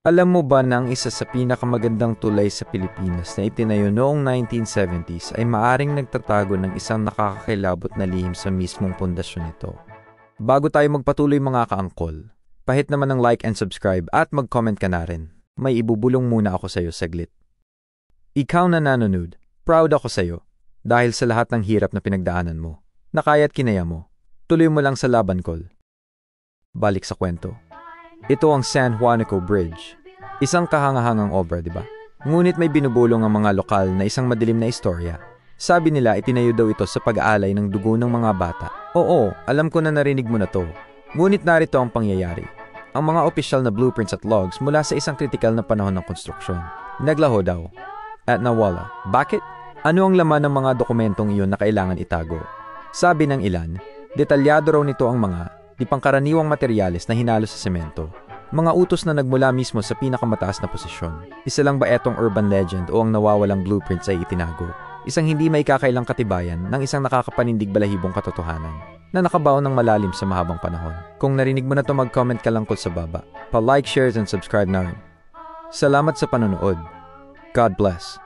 Alam mo ba na ang isa sa pinakamagandang tulay sa Pilipinas na itinayo noong 1970s ay maaring nagtatago ng isang nakakakilabot na lihim sa mismong pundasyon nito? Bago tayo magpatuloy mga kaangkol, pahit naman ng like and subscribe at mag-comment ka na rin. May ibubulong muna ako sa iyo saglit. Ikaw na nanonood, proud ako sa iyo dahil sa lahat ng hirap na pinagdaanan mo. Nakaya't kinaya mo. Tuloy mo lang sa laban, Col. Balik sa kwento. Ito ang San Juanico Bridge. Isang kahangahangang obra, di ba? Ngunit may binubulong ang mga lokal na isang madilim na istorya. Sabi nila itinayo daw ito sa pag-aalay ng dugo ng mga bata. Oo, alam ko na narinig mo na to. Ngunit narito ang pangyayari. Ang mga opisyal na blueprints at logs mula sa isang kritikal na panahon ng konstruksyon. Naglaho daw. At nawala. Bakit? Ano ang laman ng mga dokumentong iyon na kailangan itago? Sabi ng ilan, detalyado raw nito ang mga di pangkaraniwang materyales na hinalo sa semento. Mga utos na nagmula mismo sa pinakamataas na posisyon. Isa lang ba etong urban legend o ang nawawalang blueprints ay itinago? Isang hindi may kakailang katibayan ng isang nakakapanindig balahibong katotohanan na nakabaon ng malalim sa mahabang panahon. Kung narinig mo na to, mag-comment ka lang sa baba. Pa-like, share, and subscribe na rin. Salamat sa panonood. God bless.